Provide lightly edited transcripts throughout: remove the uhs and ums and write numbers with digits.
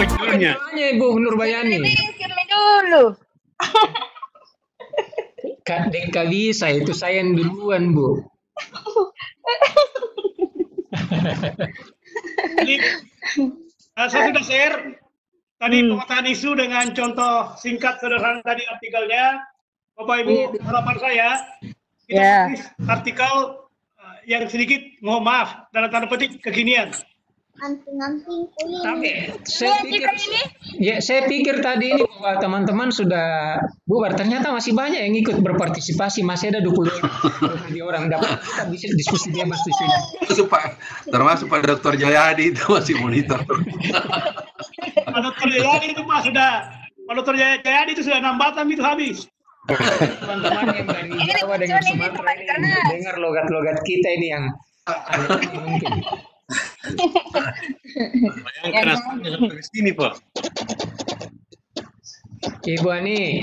munculnya. Tanya Ibu Nurbayani. Kami dulu. Deka bisa, itu saya yang duluan, Bu. Jadi, saya sudah share tadi pemetaan isu dengan contoh singkat sederhana tadi artikelnya. Bapak Ibu, harapan saya kita tulis artikel yang sedikit mohon maaf dalam tanda petik kekinian. Tapi saya pikir tadi ini bahwa teman-teman sudah bubar, ternyata masih banyak yang ikut berpartisipasi, masih ada 20 orang dapat kita bisa diskusi dia mas di sini. Termasuk Pak Dr. Jayadi itu masih monitor. Pak Dr. Jayadi itu Pak Dr. Jayadi itu sudah 6 batang itu habis. Teman-teman yang dari Jawa dengan Sumatera ini dengar logat-logat kita ini yang mungkin. Bayangkan sampai di sini, Pak. Ibu Ani.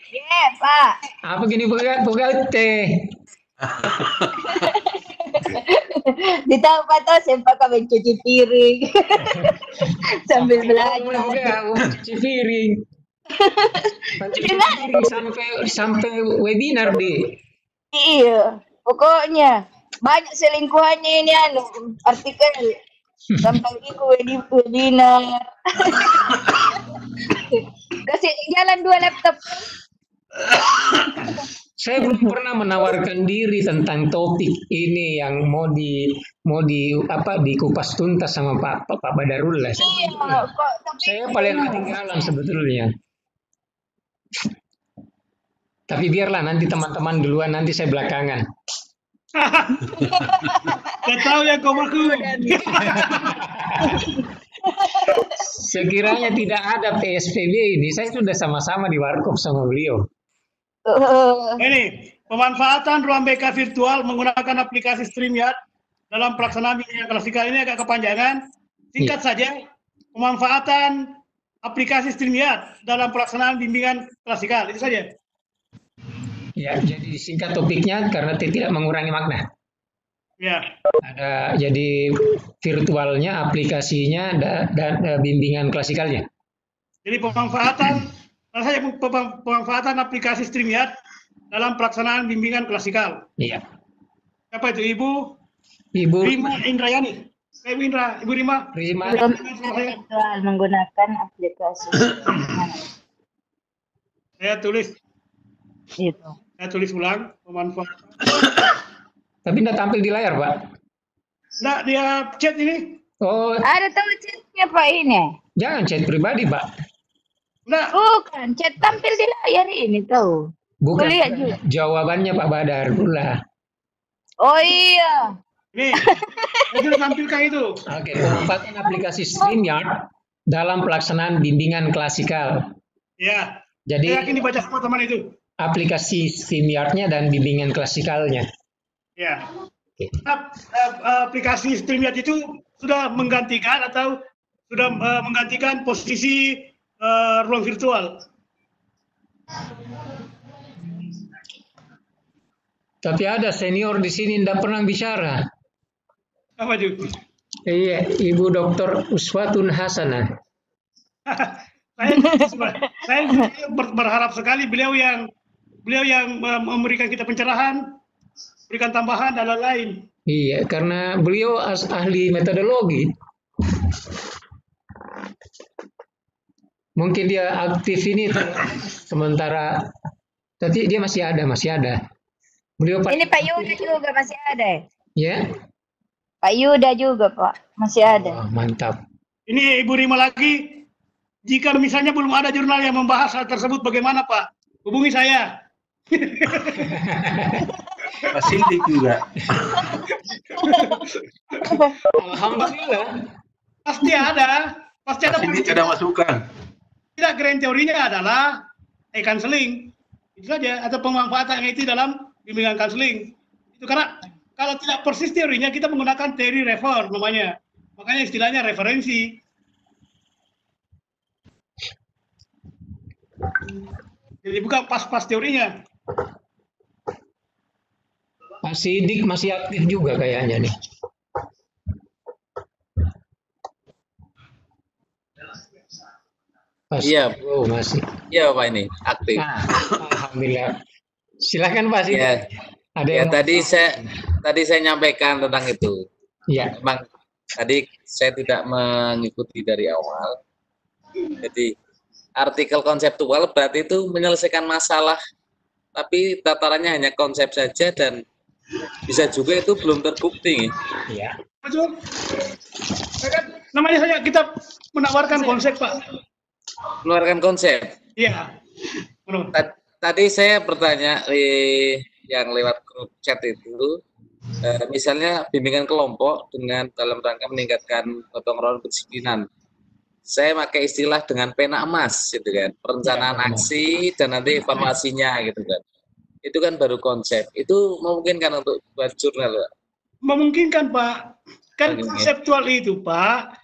Iya, Pak. Apa gini buka teh? Di tempat tuh sempat kami cuci piring sambil belajar. Cuci piring. Sampai webinar di. Iya, pokoknya banyak selingkuhannya ini artikel sampai ikut webinar. Kasih jalan 2 laptop. Saya belum pernah menawarkan diri tentang topik ini yang mau dikupas tuntas sama Pak Badarullah. Saya paling ketinggalan sebetulnya. Tapi biarlah nanti teman-teman duluan, nanti saya belakangan. Gak tahu ya kau maku. Sekiranya tidak ada PSBB ini, saya sudah sama-sama di warkop sama beliau. Ini pemanfaatan ruang BK virtual menggunakan aplikasi StreamYard dalam pelaksanaan bimbingan klasikal ini agak kepanjangan. Singkat saja, pemanfaatan aplikasi StreamYard dalam pelaksanaan bimbingan klasikal itu saja. Ya, jadi singkat topiknya karena tidak mengurangi makna. Ya. Ada jadi virtualnya, aplikasinya, dan bimbingan klasikalnya. Jadi pemanfaatan aplikasi StreamYard dalam pelaksanaan bimbingan klasikal. Iya. Apa itu Ibu Rima Indrayani? Ibu Rima. Virtual menggunakan aplikasi. Saya tulis. Itu. Saya tulis ulang pemanfaatan. Tapi tidak tampil di layar, Pak. Nah, dia chat ini. Oh. Ada tahu chatnya Pak ini? Jangan chat pribadi, Pak. Nah. Bukan, chat tampil di layar ini tahu. Bukan. Juga. Jawabannya Pak Badarullah. Oh iya. Nih, saya sudah tampilkan itu. Oke, pemanfaatan aplikasi StreamYard dalam pelaksanaan bimbingan klasikal. Ya. Jadi saya yakin dibaca sama teman itu. Aplikasi StreamYard-nya dan bimbingan klasikalnya. Ya. Aplikasi StreamYard itu sudah menggantikan atau sudah menggantikan posisi ruang virtual. Tapi ada senior di sini tidak pernah bicara. Apa itu? Iya, Ibu Dr. Uswatun Hasanah. saya berharap sekali beliau yang memberikan kita pencerahan, berikan tambahan dan lain-lain. Iya, karena beliau ahli metodologi. Mungkin dia aktif ini sementara, tapi dia masih ada. Beliau ini Pak Yuda juga masih ada. Ya? Pak Yuda juga Pak, masih ada. Oh, mantap. Ini Ibu Rima lagi. Jika misalnya belum ada jurnal yang membahas hal tersebut, bagaimana Pak? Hubungi saya. Pak Sidik juga. Alhamdulillah. Pasti ada. Pasti ada. Pak Sidik ada masukan. Tidak, grand teorinya adalah counseling. Itu saja. Atau pemanfaatan itu dalam bimbingan counseling. Itu karena kalau tidak persis teorinya, kita menggunakan teori refer namanya. Makanya istilahnya referensi. Jadi bukan pas-pas teorinya. Pak Sidik masih aktif juga kayaknya nih. Iya, Oh, masih. iya Pak ini aktif. Nah, alhamdulillah. Silakan Pak Sidik. Ya, Ada ya yang tadi saya nyampaikan tentang itu. ya. Memang tadi saya tidak mengikuti dari awal. Jadi artikel konseptual berarti itu menyelesaikan masalah, tapi tatarannya hanya konsep saja dan bisa juga itu belum terbukti. Iya. Betul. Namanya saja kita menawarkan konsep, Pak. Keluarkan konsep. Iya. Betul. Tadi saya bertanya yang lewat grup chat itu, misalnya bimbingan kelompok dengan dalam rangka meningkatkan gotong royong kedisiplinan. Saya pakai istilah dengan pena emas, gitu kan, perencanaan aksi dan nanti evaluasinya, gitu kan. Itu kan baru konsep. Itu memungkinkan untuk buat jurnal, Pak? Memungkinkan, Pak. Kan konseptual itu, Pak,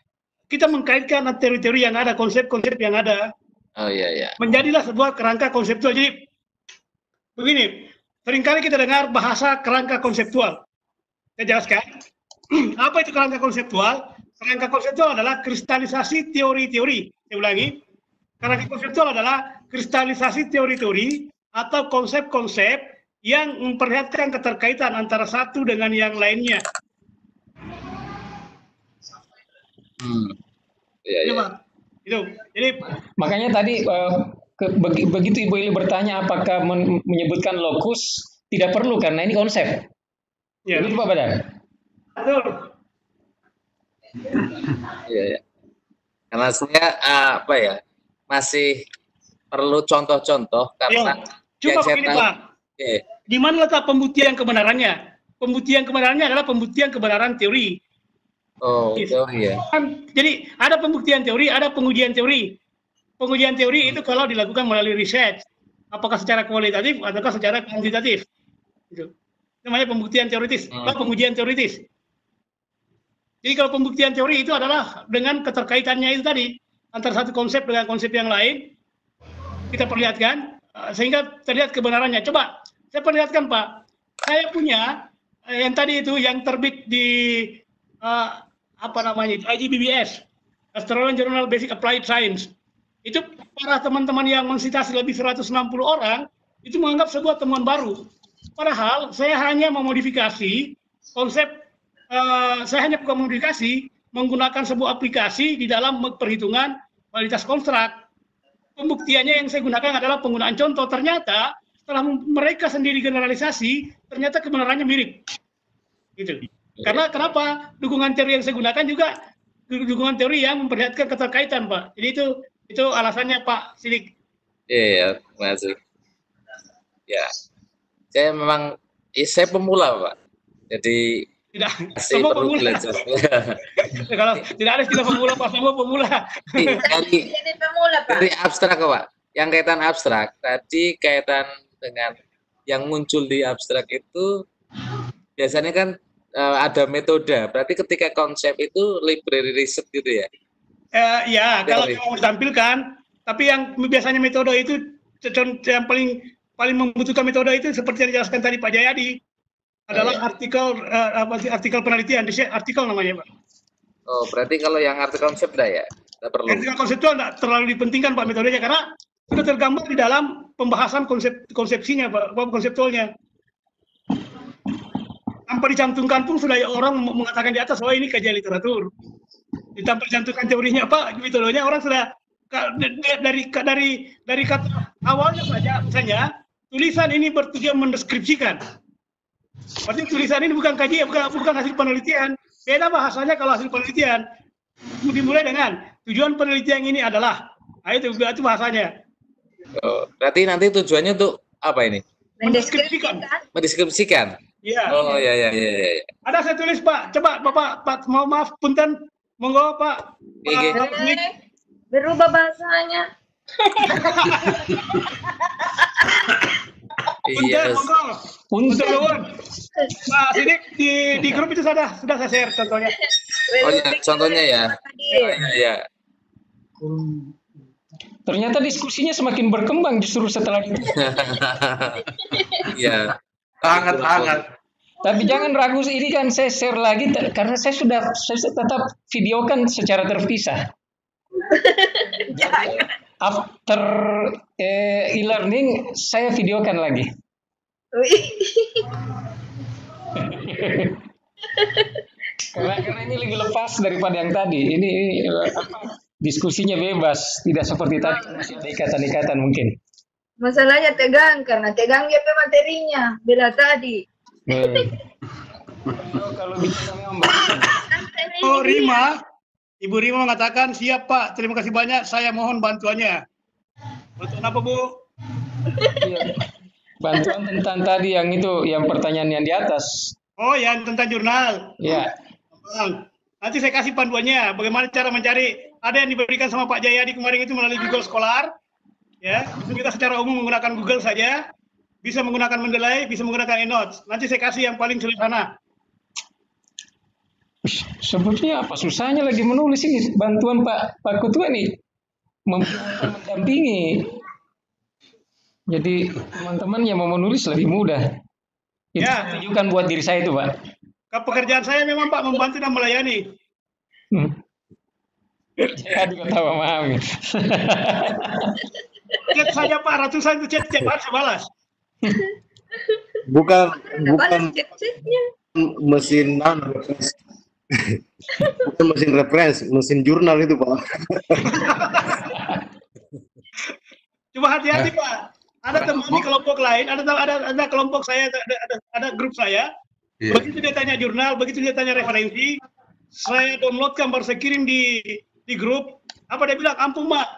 kita mengkaitkan teori-teori yang ada, konsep-konsep yang ada. Oh iya. Menjadilah sebuah kerangka konseptual. Jadi begini, seringkali kita dengar bahasa kerangka konseptual. Saya jelaskan. Apa itu kerangka konseptual? Kerangka konseptual adalah kristalisasi teori-teori. Saya ulangi. Kerangka konseptual adalah kristalisasi teori-teori atau konsep-konsep yang memperlihatkan keterkaitan antara satu dengan yang lainnya. Iya. Pak. Itu. Jadi Makanya tadi begitu Ibu Ili bertanya apakah menyebutkan lokus, tidak perlu karena ini konsep. ya. Begitu Pak Badar? Betul. Iya. Karena saya masih perlu contoh-contoh karena Cuma begini Pak, di mana letak pembuktian kebenarannya? Pembuktian kebenarannya adalah pembuktian kebenaran teori. Oh, teori ya. Jadi ada pembuktian teori, ada pengujian teori. Pengujian teori itu kalau dilakukan melalui riset, apakah secara kualitatif ataukah secara kuantitatif. Itu namanya pembuktian teoritis, pengujian teoritis. Jadi kalau pembuktian teori itu adalah dengan keterkaitannya itu tadi antara satu konsep dengan konsep yang lain, kita perlihatkan sehingga terlihat kebenarannya. Coba saya perlihatkan Pak, saya punya yang tadi itu yang terbit di IGBBS, Australian Journal Basic Applied Science. Itu para teman-teman yang mensitasi lebih 160 orang itu menganggap sebuah temuan baru. Padahal saya hanya memodifikasi konsep, saya hanya memodifikasi menggunakan sebuah aplikasi di dalam perhitungan kualitas konstruk. Pembuktiannya yang saya gunakan adalah penggunaan contoh. Ternyata setelah mereka sendiri generalisasi, ternyata kebenarannya mirip. Gitu. Karena kenapa? Dukungan teori yang saya gunakan juga dukungan teori yang memperlihatkan keterkaitan, Pak. Jadi itu alasannya, Pak Sidik. Iya, masuk. Ya, saya pemula, Pak. Jadi tidak semua pemula. Kalau tidak ada istilah pemula, Pak, semua pemula. Dari abstrak, Pak. Yang kaitan abstrak, tadi kaitan dengan yang muncul di abstrak itu biasanya kan ada metode. Berarti ketika konsep itu library research gitu ya? Ya, kalau mau ditampilkan. Tapi yang biasanya metode itu yang paling membutuhkan metode itu seperti yang dijelaskan tadi Pak Jayadi adalah artikel penelitian, artikel namanya Pak. Oh, berarti kalau yang artikel konsep ya? Tidak perlu. Artikel konseptual tidak terlalu dipentingkan Pak metodenya karena sudah tergambar di dalam pembahasan konsepsinya Pak, konseptualnya. Tanpa dicantumkan pun sudah orang mengatakan di atas, ini kajian literatur. Tanpa dicantumkan teorinya Pak, metodenya orang sudah dari kata awalnya saja, misalnya tulisan ini bertujuan mendeskripsikan. Berarti tulisan ini bukan kajian, bukan hasil penelitian. Beda bahasanya kalau hasil penelitian. Dimulai dengan tujuan penelitian ini adalah, itu bahasanya. Oh, berarti nanti tujuannya untuk apa ini? Mendeskripsikan. Iya. Oh ya. Ada saya tulis Pak, coba Bapak maaf punten, monggo Pak. Berubah bahasanya. Iya. Punten. Pak Sidik di grup itu sudah saya share contohnya. Oh ya, contohnya ya. Iya. Ternyata diskusinya semakin berkembang justru setelah itu. Iya. Sangat. Tapi jangan ragu, ini kan saya share lagi karena saya tetap videokan secara terpisah. after e-learning saya videokan lagi. karena ini lebih lepas daripada yang tadi. Ini diskusinya bebas, tidak seperti tadi masih ada ikatan-ikatan mungkin. Masalahnya tegang karena tegang dia materinya bila tadi. Kalau bicara Oh, Rima, Ibu Rima mengatakan siap Pak, terima kasih banyak, saya mohon bantuannya. Bantuan apa Bu? Iya. Bantuan tentang tadi yang itu, yang pertanyaan yang di atas. Oh, yang tentang jurnal. Iya. Nanti saya kasih panduannya, bagaimana cara mencari. Ada yang diberikan sama Pak Jayadi kemarin itu melalui Google Scholar. Ya, itu kita secara umum menggunakan Google saja. Bisa menggunakan Mendeley, bisa menggunakan eNotes. Nanti saya kasih yang paling sederhana. Sebetulnya apa susahnya lagi menulis ini, bantuan Pak Ketua nih mendampingi. Jadi teman-teman yang mau menulis lebih mudah. Itu Ya. tunjukkan buat diri saya itu, Pak. Pekerjaan saya memang Pak membantu dan melayani. Saya juga tahu, memahami. Chat saja Pak, ratusan itu chat tiap hari saya balas. Bukan mesin bukan mesin reference, mesin jurnal itu Pak. Coba hati-hati Pak. Ada teman di kelompok lain, ada kelompok saya, ada grup saya. Iya. Begitu dia tanya jurnal, begitu dia tanya referensi, saya downloadkan baru saya kirim di grup. Apa dia bilang? Ampun Mak.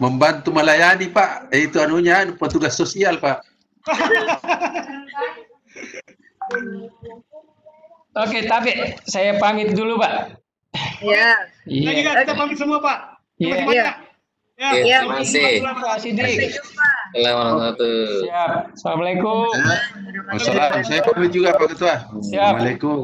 Membantu melayani Pak, itu anunya petugas sosial Pak. Oke, tapi saya pamit dulu, Pak. Ya. Nah, juga kita pamit semua Pak. Terima kasih Iya. banyak. Ya, Iya, terima kasih. Terima kasih, Dik. Assalamualaikum. Siap. Assalamualaikum. Wassalamualaikum. Saya pamit juga Pak Ketua. Siap. Assalamualaikum.